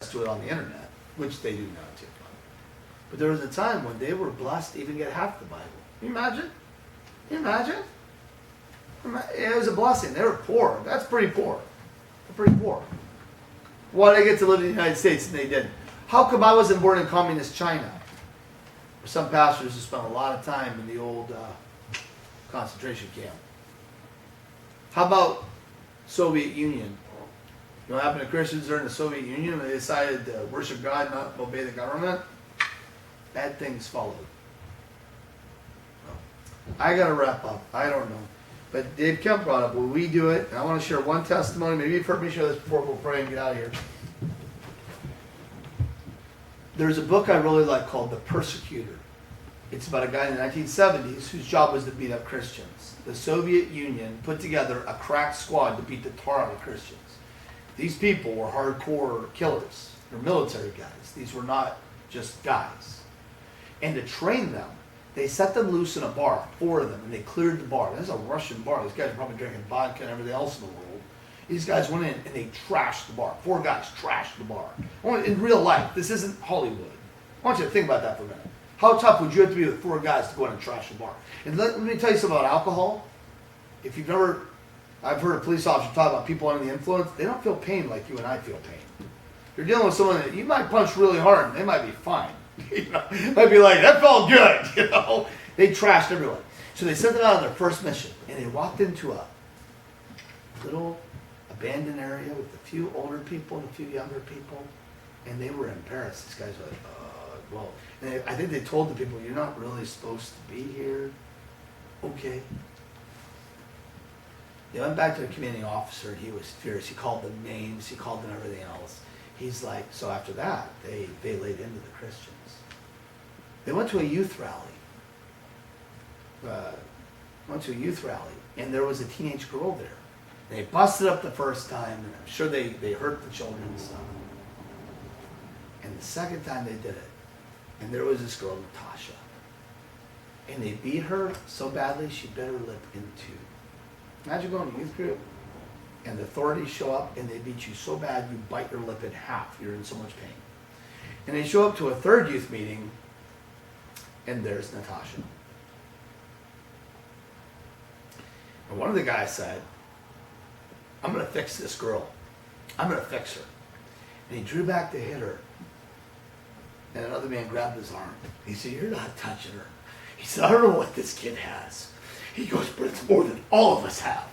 to it on the internet, which they do now too. But there was a time when they were blessed to even get half the Bible. Can you imagine? Can you imagine? It was a blessing. They were poor. That's pretty poor. They're pretty poor. Why did they get to live in the United States and they didn't? How come I wasn't born in communist China? Some pastors have spent a lot of time in the old concentration camp. How about Soviet Union? You know what happened to Christians during the Soviet Union when they decided to worship God, not obey the government? Bad things followed. I got to wrap up. I don't know. But Dave Kemp brought up, will we do it? And I want to share one testimony. Maybe you've heard me share this before. We'll pray and get out of here. There's a book I really like called The Persecutor. It's about a guy in the 1970s whose job was to beat up Christians. The Soviet Union put together a crack squad to beat the tar out of Christians. These people were hardcore killers. They're military guys. These were not just guys. And to train them, they set them loose in a bar, 4 of them, and they cleared the bar. This is a Russian bar. These guys are probably drinking vodka and everything else in the world. These guys went in and they trashed the bar. 4 guys trashed the bar. In real life, this isn't Hollywood. I want you to think about that for a minute. How tough would you have to be with 4 guys to go in and trash the bar? And let me tell you something about alcohol. If you've never, I've heard a police officer talk about people under the influence, they don't feel pain like you and I feel pain. You're dealing with someone that you might punch really hard and they might be fine. You know, might be like, that felt good, you know. They trashed everyone. So they sent them out on their first mission, and they walked into a little abandoned area with a few older people and a few younger people, and they were embarrassed. These guys were like, well. And I think they told the people, you're not really supposed to be here. Okay. They went back to the commanding officer, and he was fierce. He called them names. He called them everything else. He's like, so after that, they laid into the Christians. They went to a youth rally. And there was a teenage girl there. They busted up the first time, and I'm sure they hurt the children and stuff. And the second time they did it, and there was this girl, Natasha. And they beat her so badly, she bit her lip in 2. Imagine going to a youth group, and the authorities show up, and they beat you so bad, you bite your lip in half. You're in so much pain. And they show up to a 3rd youth meeting, and there's Natasha. And one of the guys said, I'm going to fix this girl. I'm going to fix her. And he drew back to hit her. And another man grabbed his arm. He said, you're not touching her. He said, I don't know what this kid has. He goes, but it's more than all of us have.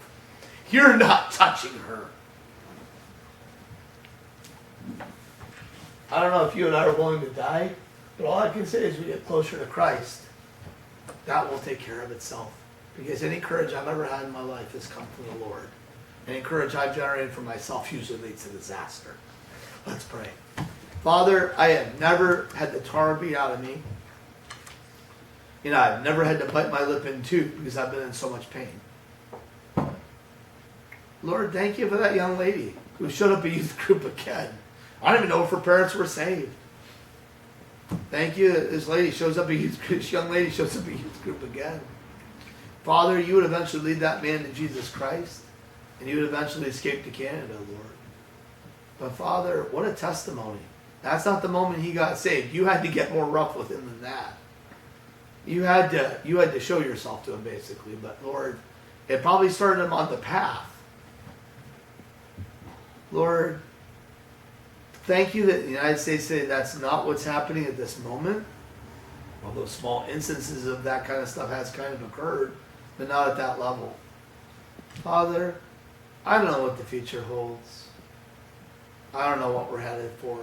You're not touching her. I don't know if you and I are willing to die, but all I can say is we get closer to Christ. That will take care of itself. Because any courage I've ever had in my life has come from the Lord. Any courage I've generated for myself usually leads to disaster. Let's pray. Father, I have never had the tar beat out of me. You know, I've never had to bite my lip in 2 because I've been in so much pain. Lord, thank you for that young lady who showed up at a youth group again. I don't even know if her parents were saved. Thank you that this young lady shows up at a youth group again. Father, you would eventually lead that man to Jesus Christ, and he would eventually escape to Canada, Lord. But Father, what a testimony. That's not the moment he got saved. You had to get more rough with him than that. You had to show yourself to him, basically. But Lord, it probably started him on the path. Lord, thank you that the United States say that's not what's happening at this moment. Although small instances of that kind of stuff has kind of occurred, but not at that level. Father, I don't know what the future holds. I don't know what we're headed for.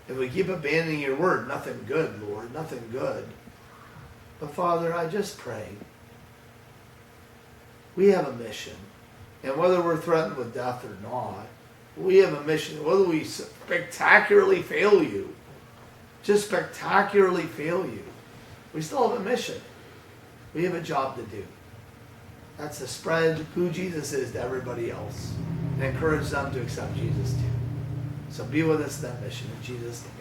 If we keep abandoning your word, nothing good, Lord, nothing good. But Father, I just pray. We have a mission. And whether we're threatened with death or not, we have a mission. Whether we spectacularly fail you, just spectacularly fail you, we still have a mission. We have a job to do. That's to spread who Jesus is to everybody else and encourage them to accept Jesus too. So be with us in that mission in Jesus' name.